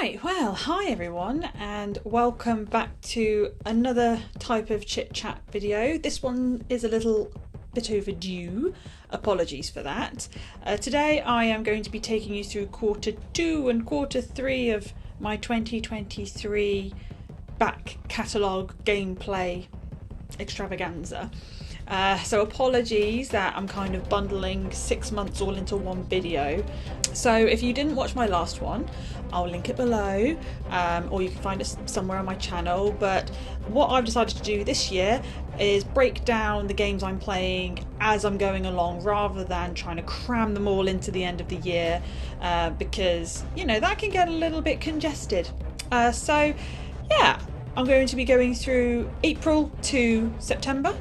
Right, well, hi everyone, and welcome back to another type of chit chat video. This one is a little bit overdue, apologies for that. Today I am going to be taking you through quarter 2 and quarter 3 of my 2023 back catalogue gameplay extravaganza. So apologies that I'm kind of bundling 6 months all into one video. So if you didn't watch my last one, I'll link it below, or you can find it somewhere on my channel. But what I've decided to do this year is break down the games I'm playing as I'm going along, rather than trying to cram them all into the end of the year, because, you know, that can get a little bit congested. So yeah, I'm going to be going through April to September.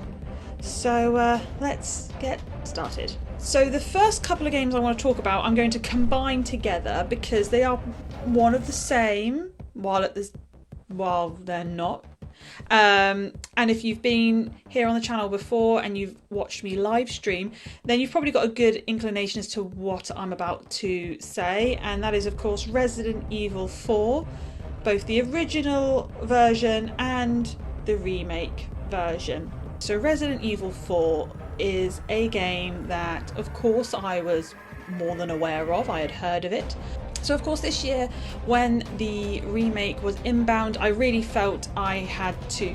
So let's get started. So the first couple of games I want to talk about I'm going to combine together because they are one of the same while they're not. And if you've been here on the channel before and you've watched me live stream, then you've probably got a good inclination as to what I'm about to say, and that is of course Resident Evil 4, both the original version and the remake version. So Resident Evil 4 is a game that, of course, I was more than aware of. I had heard of it. So, of course, this year, when the remake was inbound, I really felt I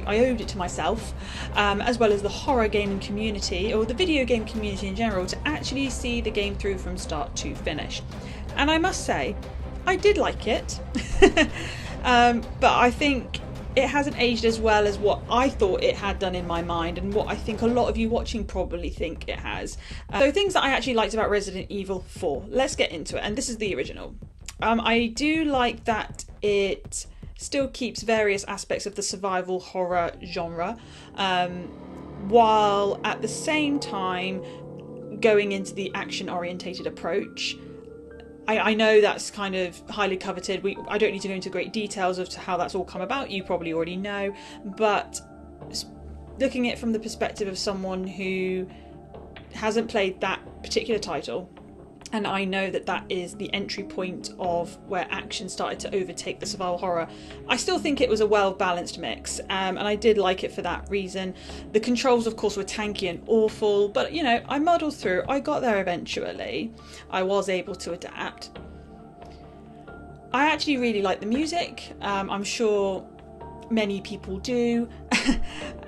owed it to myself, as well as the horror gaming community, or the video game community in general, to actually see the game through from start to finish. And I must say, I did like it, but I think it hasn't aged as well as what I thought it had done in my mind, and what I think a lot of you watching probably think it has. So things that I actually liked about Resident Evil 4. Let's get into it, and this is the original. I do like that it still keeps various aspects of the survival horror genre, while at the same time going into the action-orientated approach. I know that's kind of highly coveted. I don't need to go into great details of how that's all come about. You probably already know. But looking at it from the perspective of someone who hasn't played that particular title, and I know that that is the entry point of where action started to overtake the survival horror, I still think it was a well-balanced mix, and I did like it for that reason. The controls, of course, were tanky and awful, but, you know, I muddled through. I got there eventually. I was able to adapt. I actually really like the music. I'm sure many people do.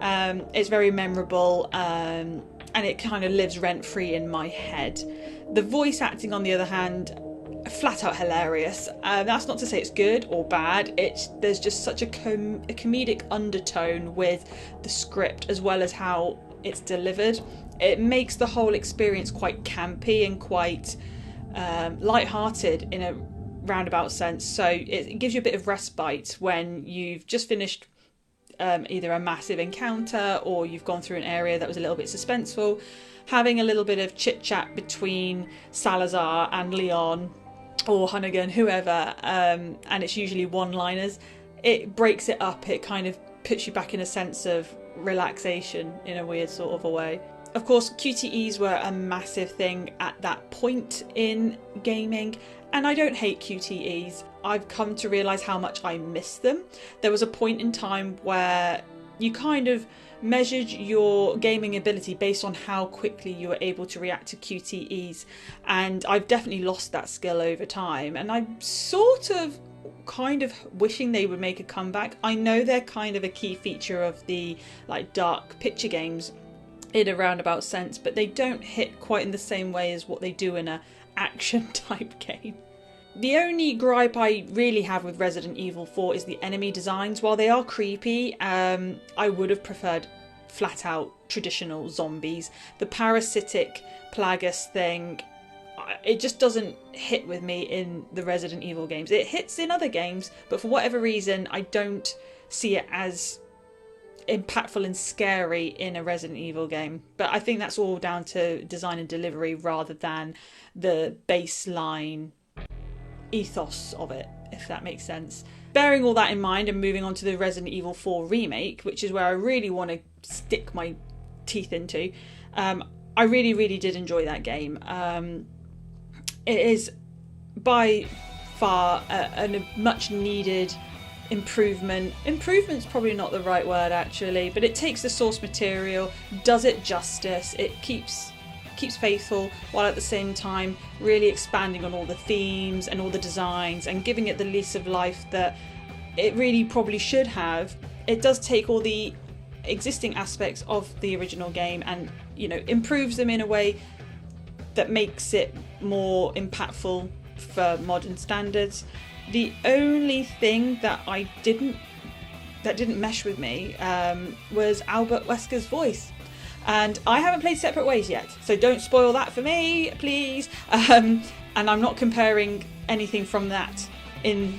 It's very memorable, and it kind of lives rent-free in my head. The voice acting, on the other hand, flat out hilarious. That's not to say it's good or bad. There's just such a comedic undertone with the script, as well as how it's delivered. It makes the whole experience quite campy and quite light-hearted in a roundabout sense. So it gives you a bit of respite when you've just finished either a massive encounter, or you've gone through an area that was a little bit suspenseful. Having a little bit of chit chat between Salazar and Leon, or Hunnigan, whoever, and it's usually one-liners. It breaks it up. It kind of puts you back in a sense of relaxation in a weird sort of a way. Of course, QTEs were a massive thing at that point in gaming, and I don't hate QTEs. I've come to realise how much I miss them. There was a point in time where you kind of measured your gaming ability based on how quickly you were able to react to QTEs, and I've definitely lost that skill over time, and I'm sort of kind of wishing they would make a comeback. I know they're kind of a key feature of the dark picture games in a roundabout sense, but they don't hit quite in the same way as what they do in a action type game. The only gripe I really have with Resident Evil 4 is the enemy designs. While they are creepy, I would have preferred flat out traditional zombies. The parasitic Plagueis thing, it just doesn't hit with me in the Resident Evil games. It hits in other games, but for whatever reason I don't see it as impactful and scary in a Resident Evil game. But I think that's all down to design and delivery rather than the baseline ethos of it, if that makes sense. Bearing all that in mind and moving on to the Resident Evil 4 remake, which is where I really want to stick my teeth into, I really did enjoy that game. It is by far and a much needed improvement. Improvement's probably not the right word actually, but it takes the source material, does it justice, it keeps faithful, while at the same time really expanding on all the themes and all the designs and giving it the lease of life that it really probably should have. It does take all the existing aspects of the original game and, you know, improves them in a way that makes it more impactful for modern standards. The only thing that didn't mesh with me was Albert Wesker's voice. And I haven't played Separate Ways yet, so don't spoil that for me, please. And I'm not comparing anything from that in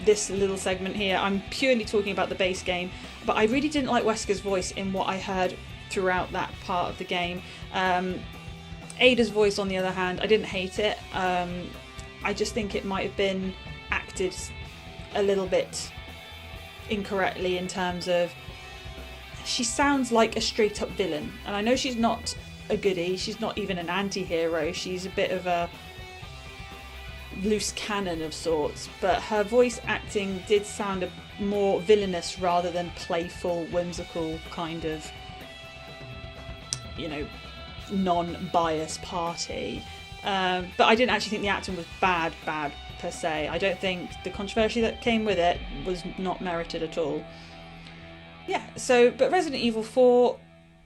this little segment here. I'm purely talking about the base game. But I really didn't like Wesker's voice in what I heard throughout that part of the game. Ada's voice, on the other hand, I didn't hate it. I just think it might have been acted a little bit incorrectly in terms of she sounds like a straight up villain, and I know she's not a goodie, she's not even an anti-hero, she's a bit of a loose cannon of sorts, but her voice acting did sound more villainous rather than playful, whimsical kind of, you know, non-biased party. But I didn't actually think the acting was bad per se. I don't think the controversy that came with it was not merited at all. Yeah, so, but Resident Evil 4,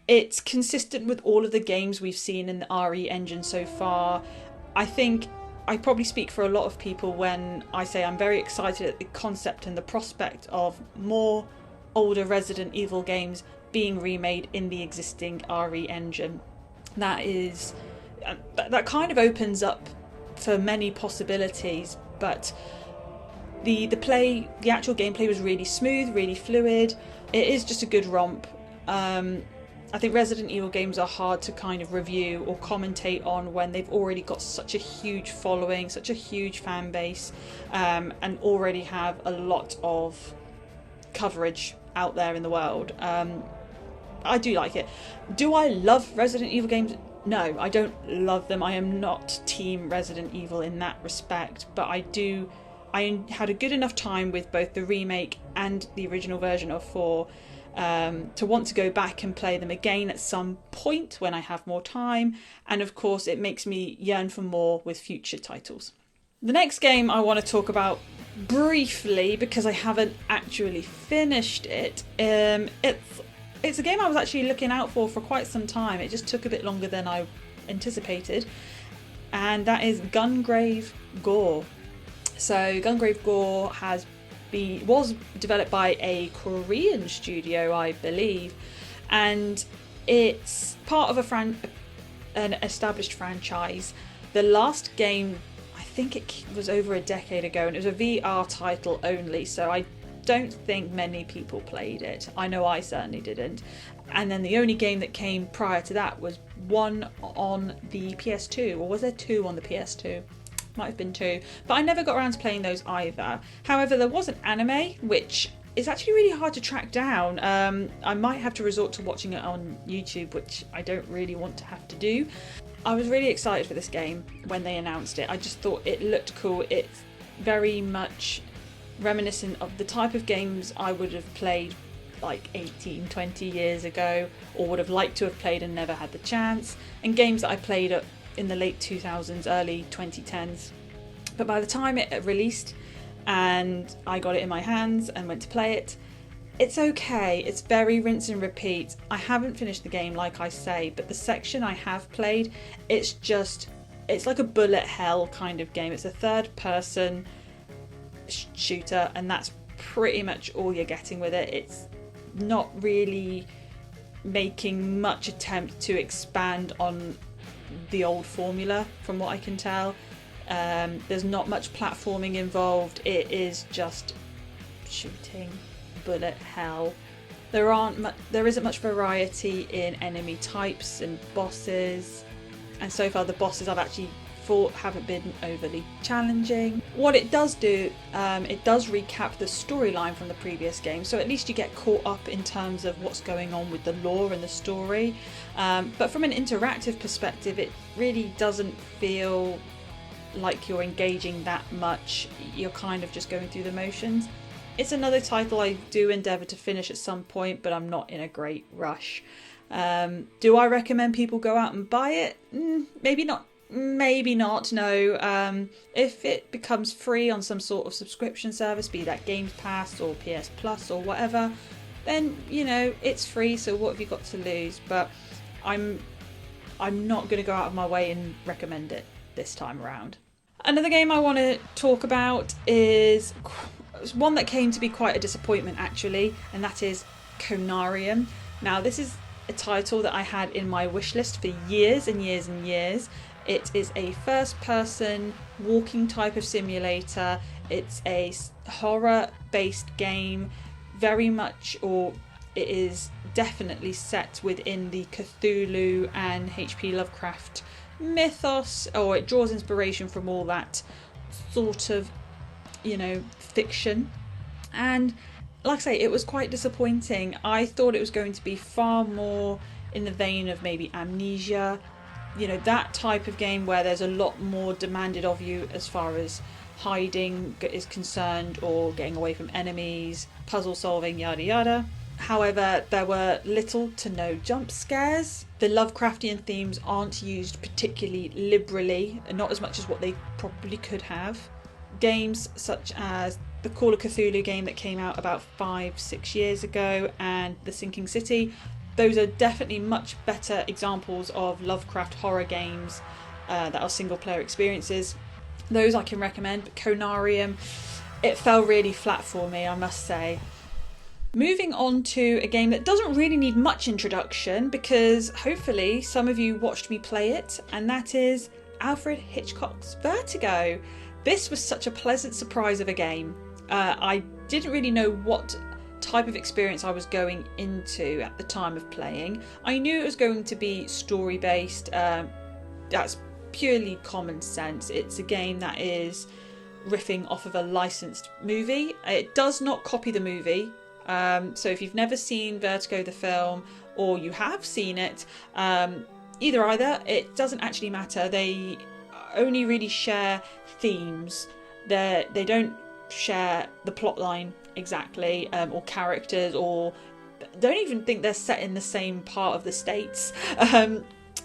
it's consistent with all of the games we've seen in the RE engine so far. I think I probably speak for a lot of people when I say I'm very excited at the concept and the prospect of more older Resident Evil games being remade in the existing RE engine. That kind of opens up for many possibilities, but the actual gameplay was really smooth, really fluid. It is just a good romp. I think Resident Evil games are hard to kind of review or commentate on when they've already got such a huge following, such a huge fan base, and already have a lot of coverage out there in the world. I do like it. Do I love Resident Evil games? No, I don't love them. I am not team Resident Evil in that respect, but I had a good enough time with both the remake and the original version of 4 to want to go back and play them again at some point when I have more time, and of course it makes me yearn for more with future titles. The next game I want to talk about briefly, because I haven't actually finished it, it's a game I was actually looking out for quite some time. It just took a bit longer than I anticipated, and that is Gungrave G.O.R.E. So Gungrave G.O.R.E. was developed by a Korean studio, I believe, and it's part of an established franchise. The last game, I think it was over a decade ago, and it was a VR title only, so I don't think many people played it. I know I certainly didn't. And then the only game that came prior to that was one on the PS2, or was there two on the PS2? Might have been two, but I never got around to playing those either. However, there was an anime which is actually really hard to track down. I might have to resort to watching it on YouTube, which I don't really want to have to do. I was really excited for this game when they announced it. I just thought it looked cool. It's very much reminiscent of the type of games I would have played like 18, 20 years ago, or would have liked to have played and never had the chance, and games that I played in the late 2000s, early 2010s. But by the time it released and I got it in my hands and went to play it, it's okay. It's very rinse and repeat. I haven't finished the game, like I say, but the section I have played, it's like a bullet hell kind of game. It's a third person shooter, and that's pretty much all you're getting with it. It's not really making much attempt to expand on the old formula, from what I can tell. There's not much platforming involved. It is just shooting, bullet hell. There isn't much variety in enemy types and bosses, and so far the bosses I've actually thought haven't been overly challenging. What it does do, it does recap the storyline from the previous game, so at least you get caught up in terms of what's going on with the lore and the story. But from an interactive perspective, it really doesn't feel like you're engaging that much. You're kind of just going through the motions. It's another title I do endeavour to finish at some point, but I'm not in a great rush. Do I recommend people go out and buy it? Maybe not. Maybe not, no. If it becomes free on some sort of subscription service, be that Games Pass or PS Plus or whatever, then, you know, it's free, so what have you got to lose? But I'm not going to go out of my way and recommend it this time around. Another game I want to talk about is one that came to be quite a disappointment, actually, and that is Conarium. Now, this is a title that I had in my wish list for years and years and years. It is a first-person walking type of simulator. It's a horror-based game, very much, or it is definitely set within the Cthulhu and H.P. Lovecraft mythos, or it draws inspiration from all that sort of, you know, fiction. And like I say, it was quite disappointing. I thought it was going to be far more in the vein of maybe Amnesia, you know, that type of game where there's a lot more demanded of you as far as hiding is concerned, or getting away from enemies, puzzle solving, yada yada. However, there were little to no jump scares. The Lovecraftian themes aren't used particularly liberally, and not as much as what they probably could have. Games such as the Call of Cthulhu game that came out about 5-6 years ago, and The Sinking City, those are definitely much better examples of Lovecraft horror games that are single player experiences. Those I can recommend, but Conarium, it fell really flat for me, I must say. Moving on to a game that doesn't really need much introduction, because hopefully some of you watched me play it, and that is Alfred Hitchcock's Vertigo. This was such a pleasant surprise of a game. I didn't really know what type of experience I was going into at the time of playing. I knew it was going to be story based. That's purely common sense. It's a game that is riffing off of a licensed movie. It does not copy the movie. So if you've never seen Vertigo the film, or you have seen it, either, it doesn't actually matter. They only really share themes. They don't share the plot line exactly, or characters, or don't even think they're set in the same part of the States.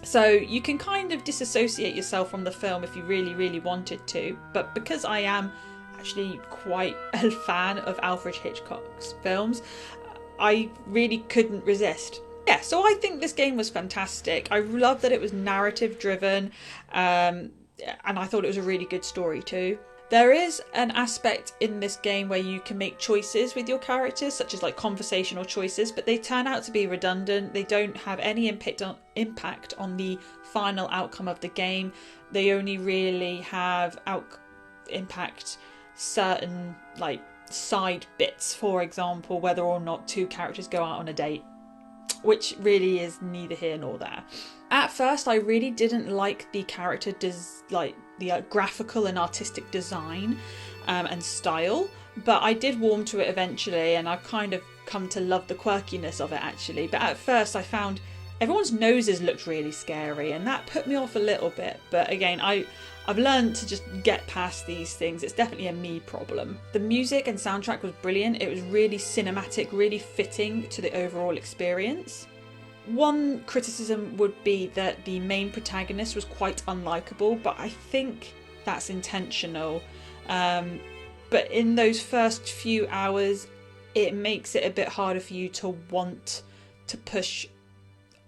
So you can kind of disassociate yourself from the film if you really, really wanted to. But because I am actually quite a fan of Alfred Hitchcock's films, I really couldn't resist. Yeah, so I think this game was fantastic. I love that it was narrative driven, and I thought it was a really good story too. There is an aspect in this game where you can make choices with your characters, such as like conversational choices, but they turn out to be redundant. They don't have any impact on the final outcome of the game. They only really have impact certain like side bits, for example, whether or not two characters go out on a date, which really is neither here nor there. At first, I really didn't like the character the graphical and artistic design and style, but I did warm to it eventually, and I've kind of come to love the quirkiness of it actually. But at first I found everyone's noses looked really scary, and that put me off a little bit. But again, I've learned to just get past these things. It's definitely a me problem. The music and soundtrack was brilliant. It was really cinematic, really fitting to the overall experience. One criticism would be that the main protagonist was quite unlikable, but I think that's intentional. But in those first few hours, it makes it a bit harder for you to want to push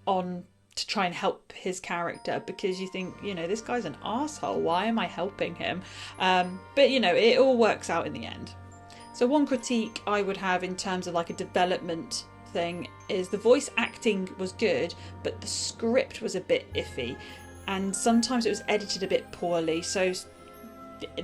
on to try and help his character, because you think, you know, this guy's an arsehole, why am I helping him? But you know, it all works out in the end. So one critique I would have in terms of like a development thing is the voice acting was good, but the script was a bit iffy, and sometimes it was edited a bit poorly, so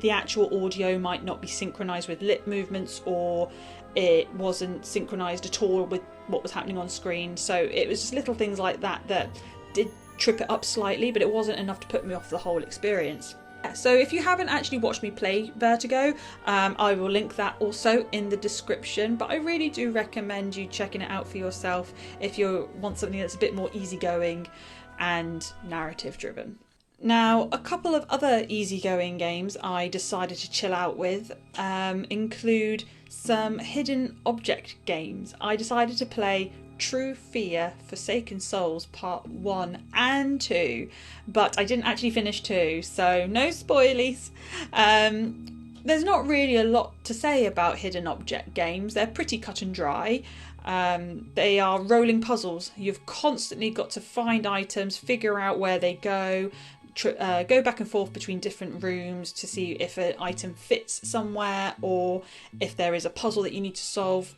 the actual audio might not be synchronized with lip movements, or it wasn't synchronized at all with what was happening on screen. So it was just little things like that that did trip it up slightly, but it wasn't enough to put me off the whole experience. So if you haven't actually watched me play Vertigo, I will link that also in the description, but I really do recommend you checking it out for yourself if you want something that's a bit more easygoing and narrative driven. Now, a couple of other easygoing games I decided to chill out with include some hidden object games. I decided to play True Fear Forsaken Souls Part 1 and 2, but I didn't actually finish 2, so no spoilies. There's not really a lot to say about hidden object games. They're pretty cut and dry. They are rolling puzzles. You've constantly got to find items, figure out where they go, go back and forth between different rooms to see if an item fits somewhere or if there is a puzzle that you need to solve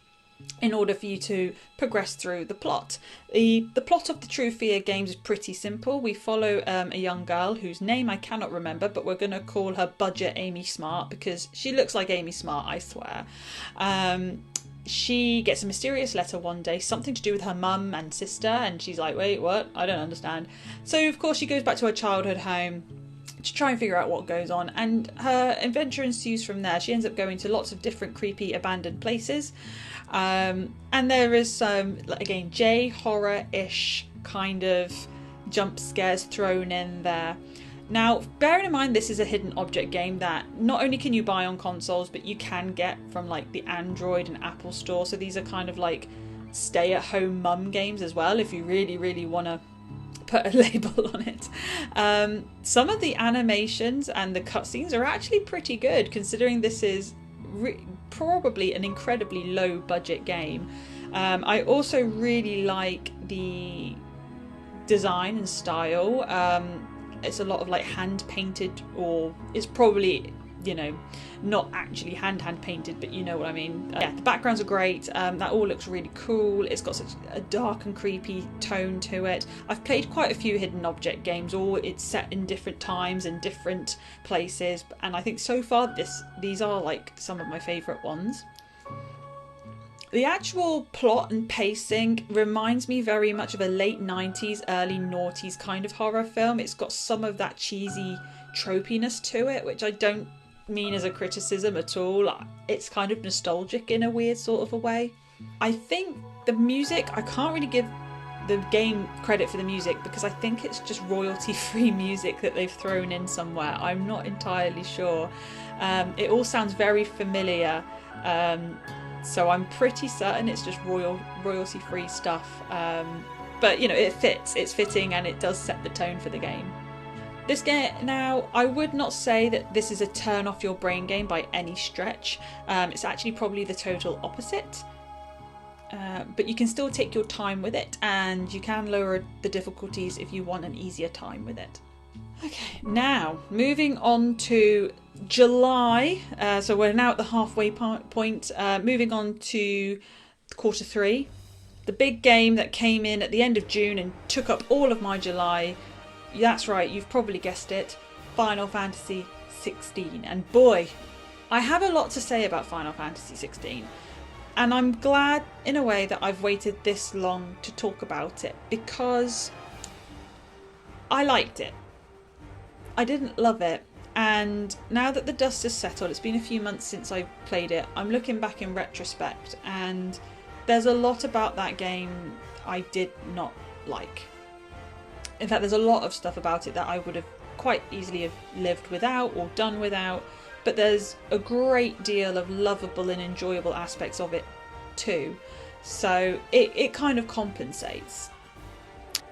in order for you to progress through the plot. The plot of the True Fear games is pretty simple. We follow a young girl whose name I cannot remember, but we're going to call her Budget Amy Smart because she looks like Amy Smart, I swear. She gets a mysterious letter one day, something to do with her mum and sister, and she's like, wait, what? I don't understand. So, of course, she goes back to her childhood home to try and figure out what goes on, and her adventure ensues from there. She ends up going to lots of different creepy abandoned places, and there is some, again, horror-ish kind of jump scares thrown in there. Now, bearing in mind this is a hidden object game that not only can you buy on consoles, but you can get from like the Android and Apple store. So these are kind of like stay-at-home mum games as well, if you really, really want to put a label on it. Some of the animations and the cutscenes are actually pretty good, considering this is probably an incredibly low-budget game. I also really like the design and style. It's a lot of like hand painted, or it's probably, you know, not actually hand painted, but you know what I mean. Yeah, the backgrounds are great. That all looks really cool. It's got such a dark and creepy tone to it. I've played quite a few hidden object games, all it's set in different times and different places, and I think so far these are like some of my favourite ones. The actual plot and pacing reminds me very much of a late 90s, early noughties kind of horror film. It's got some of that cheesy tropiness to it, which I don't mean as a criticism at all. It's kind of nostalgic in a weird sort of a way. I think the music, I can't really give the game credit for the music because I think it's just royalty-free music that they've thrown in somewhere. I'm not entirely sure. It all sounds very familiar. So I'm pretty certain it's just royalty-free stuff. But, you know, it fits. It's fitting and it does set the tone for the game. This game, now, I would not say that this is a turn off your brain game by any stretch. It's actually probably the total opposite. But you can still take your time with it, and you can lower the difficulties if you want an easier time with it. Okay, now moving on to July. So we're now at the halfway point. Moving on to quarter 3. The big game that came in at the end of June and took up all of my July. That's right, you've probably guessed it. Final Fantasy XVI. And boy, I have a lot to say about Final Fantasy XVI. And I'm glad in a way that I've waited this long to talk about it, because I liked it. I didn't love it, and now that the dust has settled, it's been a few months since I played it, I'm looking back in retrospect, and there's a lot about that game I did not like. In fact, there's a lot of stuff about it that I would have quite easily have lived without or done without, but there's a great deal of lovable and enjoyable aspects of it too, so it kind of compensates.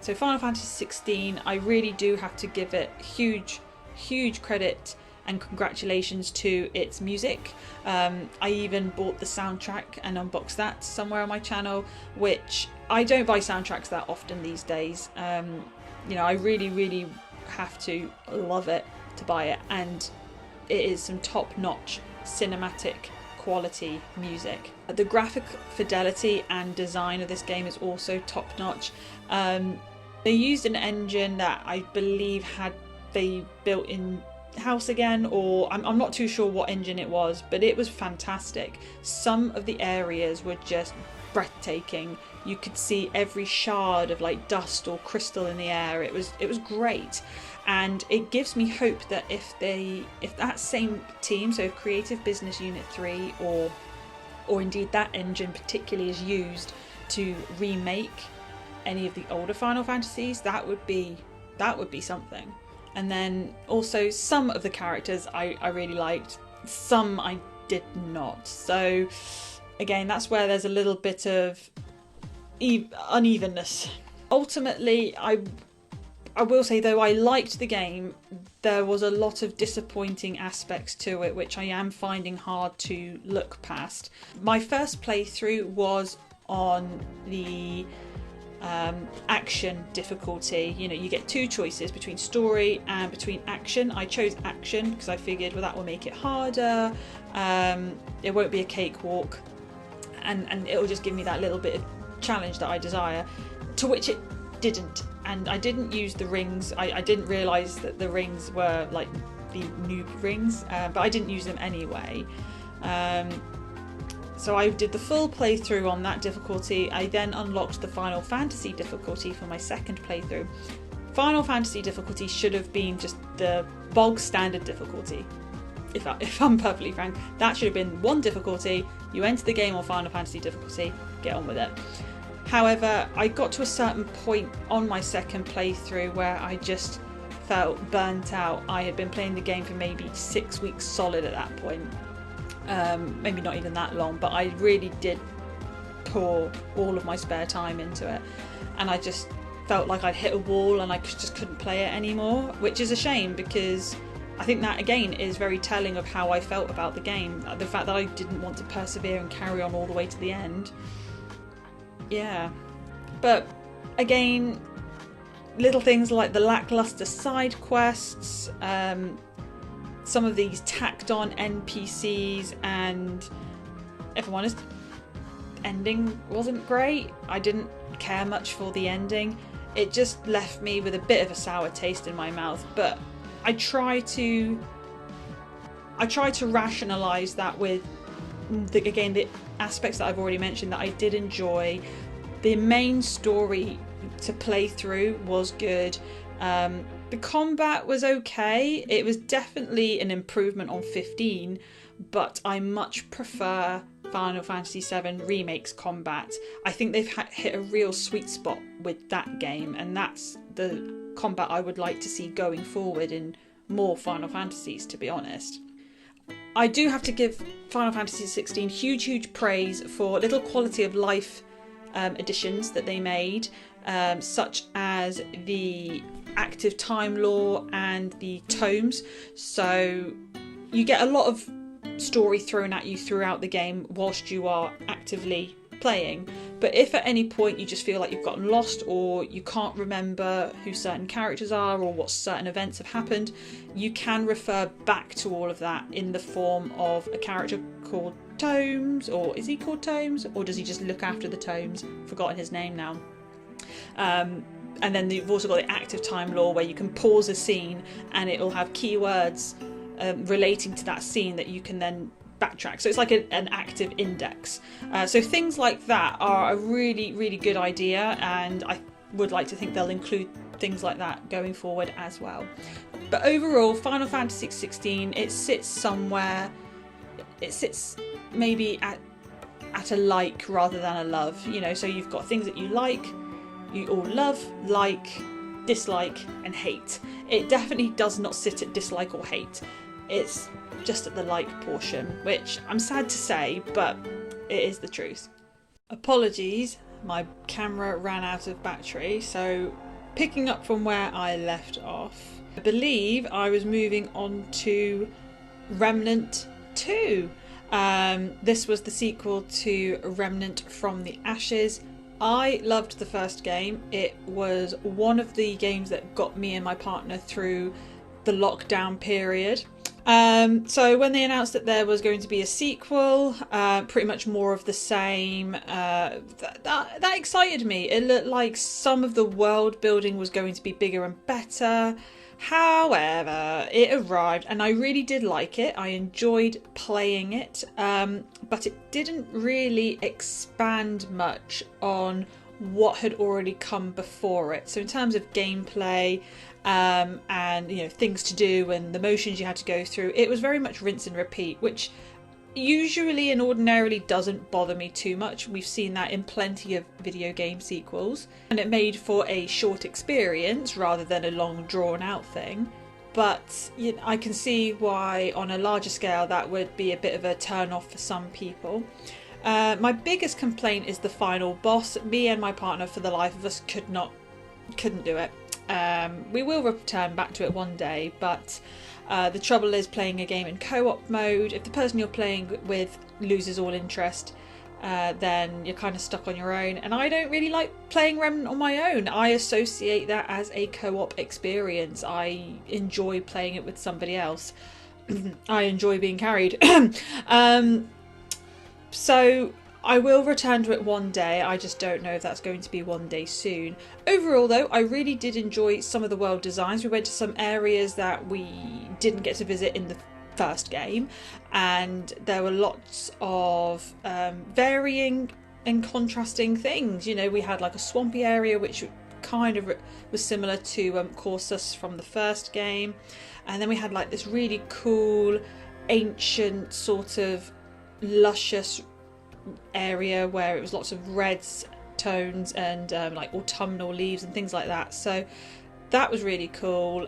So Final Fantasy XVI, I really do have to give it huge credit and congratulations to its music. I even bought the soundtrack and unboxed that somewhere on my channel, which I don't buy soundtracks that often these days. You know, I really have to love it to buy it, and it is some top-notch cinematic quality music. The graphic fidelity and design of this game is also top-notch. They used an engine that I believe they built in-house again, or I'm not too sure what engine it was, but it was fantastic. Some of the areas were just breathtaking. You could see every shard of like dust or crystal in the air. It was great, and it gives me hope that if that same team, so if Creative Business Unit 3 or indeed that engine particularly is used to remake any of the older Final Fantasies, that would be something. And then also some of the characters I really liked, some I did not. So again, that's where there's a little bit of unevenness. Ultimately, I will say, though I liked the game, there was a lot of disappointing aspects to it, which I am finding hard to look past. My first playthrough was on the action difficulty. You know, you get two choices between story and between action. I chose action because I figured, well, that will make it harder. It won't be a cakewalk, and it will just give me that little bit of challenge that I desire, to which it didn't. And I didn't use the rings. I didn't realise that the rings were like the noob rings, but I didn't use them anyway. So I did the full playthrough on that difficulty. I then unlocked the Final Fantasy difficulty for my second playthrough. Final Fantasy difficulty should have been just the bog standard difficulty. If I'm perfectly frank, that should have been one difficulty. You enter the game on Final Fantasy difficulty, get on with it. However, I got to a certain point on my second playthrough where I just felt burnt out. I had been playing the game for maybe 6 weeks solid at that point. Maybe not even that long, but I really did pour all of my spare time into it. And I just felt like I'd hit a wall and I just couldn't play it anymore, which is a shame, because I think that again is very telling of how I felt about the game. The fact that I didn't want to persevere and carry on all the way to the end. Yeah, but again, little things like the lackluster side quests, some of these tacked on NPCs, and if I'm honest, ending wasn't great. I didn't care much for the ending. It just left me with a bit of a sour taste in my mouth, but I try to rationalise that with the aspects that I've already mentioned that I did enjoy. The main story to play through was good. The combat was okay. It was definitely an improvement on 15, but I much prefer Final Fantasy VII Remake's combat. I think they've hit a real sweet spot with that game, and that's the combat I would like to see going forward in more Final Fantasies, to be honest. I do have to give Final Fantasy XVI huge praise for little quality of life additions that they made, such as the active time lore and the tomes. So you get a lot of story thrown at you throughout the game whilst you are actively playing. But if at any point you just feel like you've gotten lost, or you can't remember who certain characters are or what certain events have happened, you can refer back to all of that in the form of a character called Tomes, or is he called Tomes, or does he just look after the tomes? Forgotten his name now. And then you've also got the active time lore, where you can pause a scene and it'll have keywords relating to that scene that you can then backtrack. So it's like an active index. So things like that are a really good idea, and I would like to think they'll include things like that going forward as well. But overall, Final Fantasy XVI, it sits somewhere. It sits maybe at a like rather than a love. You know, so you've got things that you like, you all love, like, dislike, and hate. It definitely does not sit at dislike or hate. It's just at the like portion, which I'm sad to say, but it is the truth. Apologies, my camera ran out of battery, so picking up from where I left off, I believe I was moving on to Remnant 2. This was the sequel to Remnant from the Ashes. I loved the first game. It was one of the games that got me and my partner through the lockdown period. So when they announced that there was going to be a sequel, pretty much more of the same, that excited me. It looked like some of the world building was going to be bigger and better. However, it arrived and I really did like it. I enjoyed playing it, but it didn't really expand much on what had already come before it. So in terms of gameplay, and you know, things to do and the motions you had to go through, it was very much rinse and repeat, which usually and ordinarily doesn't bother me too much. We've seen that in plenty of video game sequels, and it made for a short experience rather than a long drawn out thing. but you know, I can see why on a larger scale that would be a bit of a turn off for some people. My biggest complaint is the final boss. Me and my partner, for the life of us, couldn't do it. We will return back to it one day, but the trouble is playing a game in co-op mode. If the person you're playing with loses all interest, then you're kind of stuck on your own, and I don't really like playing Remnant on my own. I associate that as a co-op experience. I enjoy playing it with somebody else. I enjoy being carried. So I will return to it one day. I just don't know if that's going to be one day soon. Overall though, I really did enjoy some of the world designs. We went to some areas that we didn't get to visit in the first game, and there were lots of varying and contrasting things. You know, we had like a swampy area which kind of was similar to Corsus from the first game, and then we had like this really cool ancient sort of luscious area where it was lots of reds tones and like autumnal leaves and things like that, so that was really cool.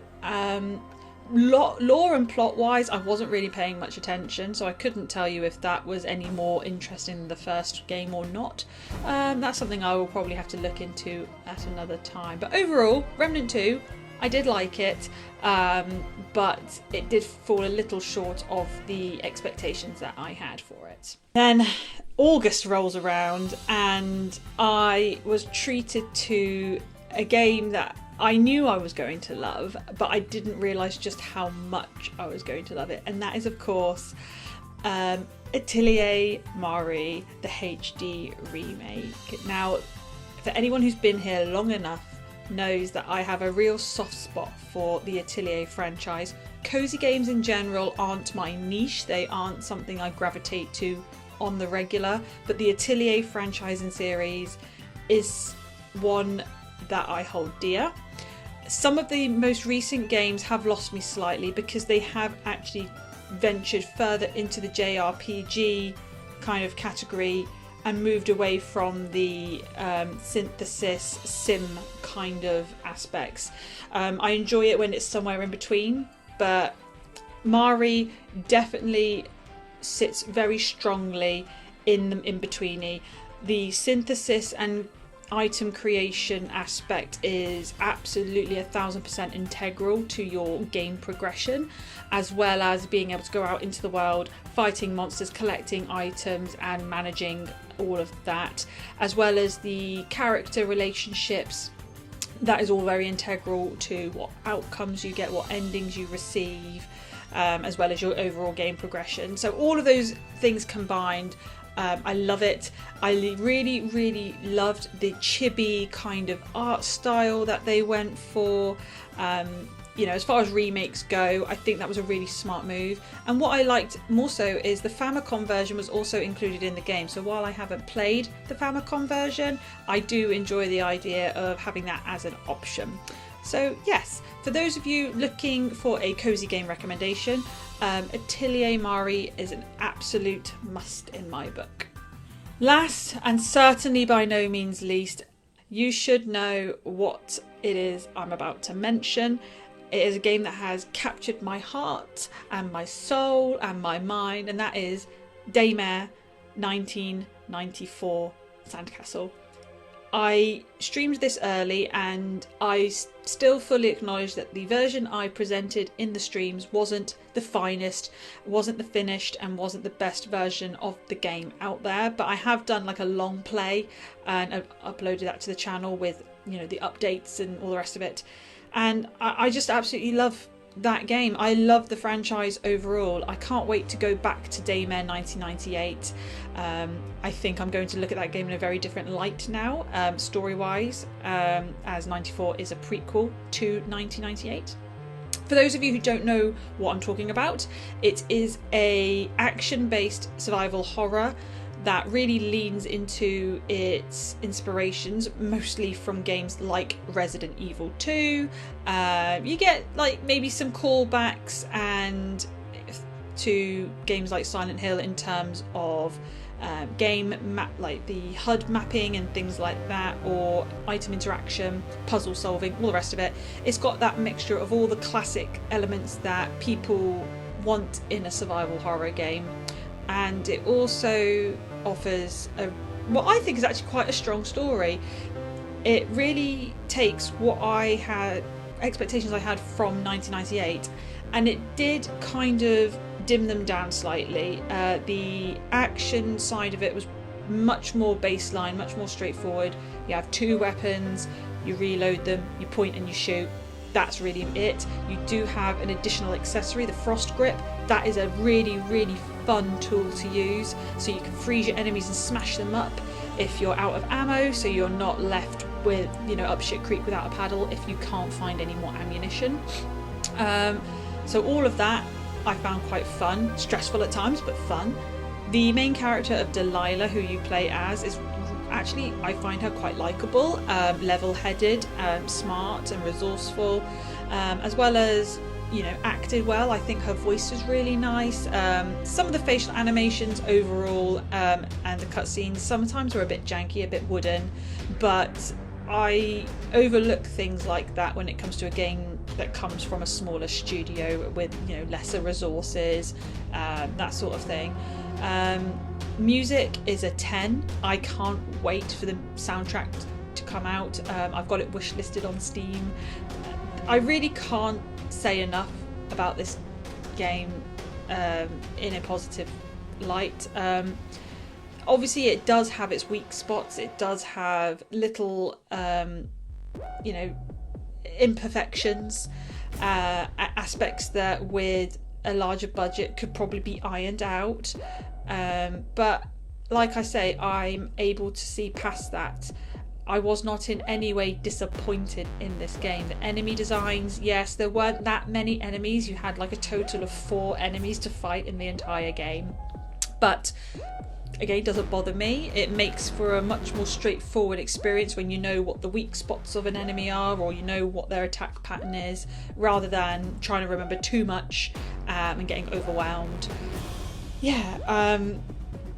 Lore and plot wise, I wasn't really paying much attention, so I couldn't tell you if that was any more interesting than the first game or not. That's something I will probably have to look into at another time. But overall, Remnant 2, I did like it, but it did fall a little short of the expectations that I had for it. Then August rolls around and I was treated to a game that I knew I was going to love, but I didn't realise just how much I was going to love it, and that is of course Atelier Mari, the HD remake. Now, for anyone who's been here long enough knows that I have a real soft spot for the Atelier franchise. Cozy games in general aren't my niche, they aren't something I gravitate to on the regular, but the Atelier franchise and series is one that I hold dear. Some of the most recent games have lost me slightly because they have actually ventured further into the JRPG kind of category and moved away from the synthesis sim kind of aspects. I enjoy it when it's somewhere in between, but Mari definitely sits very strongly in the in-betweeny. The synthesis and item creation aspect is absolutely 1000% integral to your game progression, as well as being able to go out into the world, fighting monsters, collecting items and managing all of that, as well as the character relationships. That is all very integral to what outcomes you get, what endings you receive, as well as your overall game progression. So all of those things combined, I love it. I really loved the chibi kind of art style that they went for. You know, as far as remakes go, I think that was a really smart move. And what I liked more so is the Famicom version was also included in the game. So while I haven't played the Famicom version, I do enjoy the idea of having that as an option. So yes, for those of you looking for a cozy game recommendation, Atelier Mari is an absolute must in my book. Last, and certainly by no means least, you should know what it is I'm about to mention. It is a game that has captured my heart and my soul and my mind, and that is Daymare 1994 Sandcastle. I streamed this early and I still fully acknowledge that the version I presented in the streams wasn't the finest, wasn't the finished, and wasn't the best version of the game out there, but I have done like a long play and I've uploaded that to the channel with, you know, the updates and all the rest of it, and I just absolutely love that game. I love the franchise overall. I can't wait to go back to Daymare 1998. I think I'm going to look at that game in a very different light now, story-wise, as 94 is a prequel to 1998. For those of you who don't know what I'm talking about, it is a action-based survival horror that really leans into its inspirations, mostly from games like Resident Evil 2. You get like maybe some callbacks and to games like Silent Hill in terms of game map, like the HUD mapping and things like that, or item interaction, puzzle solving, all the rest of it. It's got that mixture of all the classic elements that people want in a survival horror game, and it also offers what I think is actually quite a strong story. It really takes what I had, expectations I had from 1998, and it did kind of dim them down slightly. The action side of it was much more baseline, much more straightforward. You have 2 weapons, you reload them, you point and you shoot. That's really it. You do have an additional accessory, the frost grip. That is a really, really fun tool to use. So you can freeze your enemies and smash them up if you're out of ammo, so you're not left with, up shit creek without a paddle if you can't find any more ammunition. So all of that I found quite fun, stressful at times, but fun. The main character of Delilah, who you play as, is actually, I find her quite likeable, level-headed, smart and resourceful, as well as, acted well. I think her voice was really nice. Some of the facial animations overall and the cutscenes sometimes were a bit janky, a bit wooden, but I overlook things like that when it comes to a game that comes from a smaller studio with lesser resources, that sort of thing. Music is a 10. I can't wait for the soundtrack to come out. I've got it wish listed on Steam. I really can't say enough about this game in a positive light. Obviously it does have its weak spots, it does have little imperfections, aspects that with a larger budget could probably be ironed out, but like I say, I'm able to see past that. I was not in any way disappointed in this game. The enemy designs, yes, there weren't that many enemies. You had like a total of 4 enemies to fight in the entire game, but again, doesn't bother me. It makes for a much more straightforward experience when you know what the weak spots of an enemy are, or you know what their attack pattern is, rather than trying to remember too much and getting overwhelmed.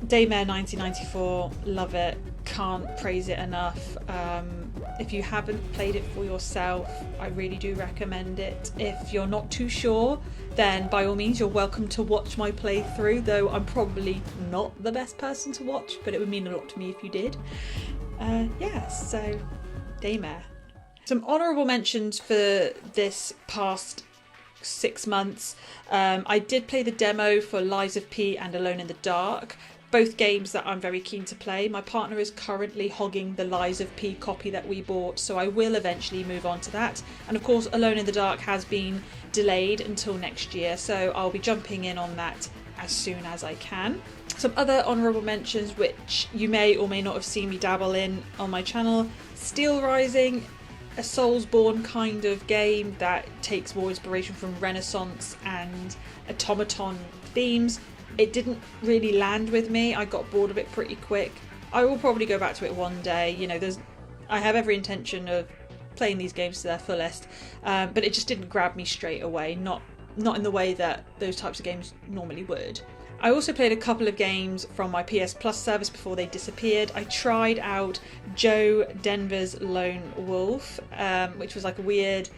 Daymare 1994, love it, can't praise it enough. If you haven't played it for yourself, I really do recommend it. If you're not too sure, then by all means you're welcome to watch my playthrough, though I'm probably not the best person to watch, but it would mean a lot to me if you did. So Daymare. Some honourable mentions for this past 6 months. I did play the demo for Lies of P and Alone in the Dark, both games that I'm very keen to play. My partner is currently hogging the Lies of P copy that we bought, so I will eventually move on to that. And of course, Alone in the Dark has been delayed until next year, so I'll be jumping in on that as soon as I can. Some other honourable mentions which you may or may not have seen me dabble in on my channel. Steel Rising, a Soulsborne kind of game that takes more inspiration from Renaissance and automaton themes. It didn't really land with me. I got bored of it pretty quick. I will probably go back to it one day. I have every intention of playing these games to their fullest, but it just didn't grab me straight away. Not in the way that those types of games normally would. I also played a couple of games from my PS Plus service before they disappeared. I tried out Joe Denver's Lone Wolf, which was like a weird...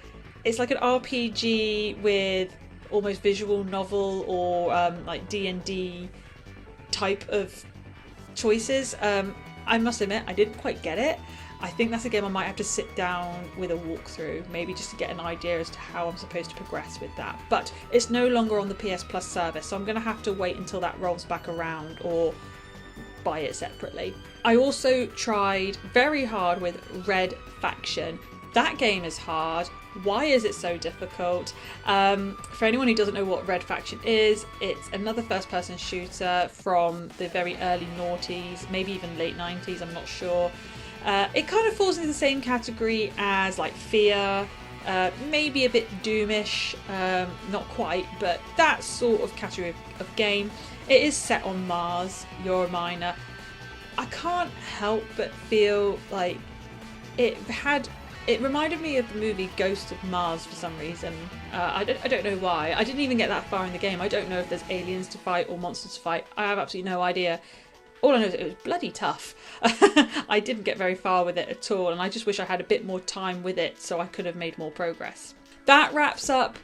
It's like an RPG with almost visual novel or like D&D type of choices. I must admit, I didn't quite get it. I think that's a game I might have to sit down with a walkthrough, maybe just to get an idea as to how I'm supposed to progress with that. But it's no longer on the PS Plus service, so I'm going to have to wait until that rolls back around or buy it separately. I also tried very hard with Red Faction. That game is hard. Why is it so difficult? For anyone who doesn't know what Red Faction is, it's another first-person shooter from the very early noughties, maybe even late 90s, I'm not sure. It kind of falls into the same category as like Fear, maybe a bit Doomish, not quite, but that sort of category of game. It is set on Mars, you're a miner. I can't help but feel like it reminded me of the movie Ghost of Mars for some reason. I don't know why. I didn't even get that far in the game. I don't know if there's aliens to fight or monsters to fight. I have absolutely no idea. all I know is it was bloody tough. I didn't get very far with it at all, and I just wish I had a bit more time with it so I could have made more progress. That wraps up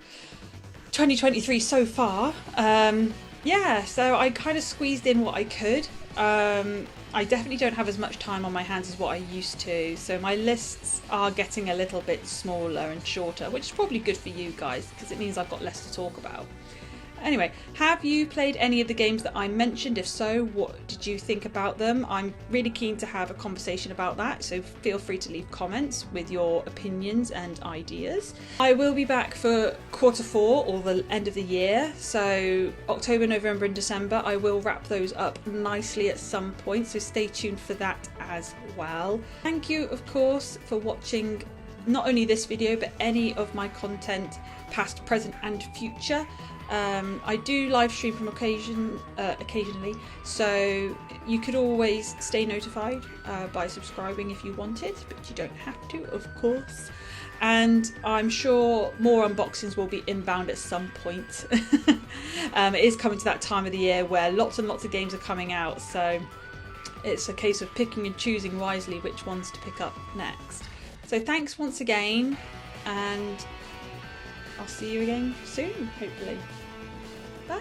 2023 so far. Yeah, so I kind of squeezed in what I could. I definitely don't have as much time on my hands as what I used to, so my lists are getting a little bit smaller and shorter, which is probably good for you guys because it means I've got less to talk about. Anyway, have you played any of the games that I mentioned? If so, what did you think about them? I'm really keen to have a conversation about that, so feel free to leave comments with your opinions and ideas. I will be back for Q4 or the end of the year, so October, November and December. I will wrap those up nicely at some point, so stay tuned for that as well. Thank you, of course, for watching not only this video, but any of my content, past, present and future. I do live stream from occasionally, so you could always stay notified by subscribing if you wanted, but you don't have to, of course. And I'm sure more unboxings will be inbound at some point. It is coming to that time of the year where lots and lots of games are coming out, so it's a case of picking and choosing wisely which ones to pick up next. So thanks once again, and I'll see you again soon, hopefully. Bye!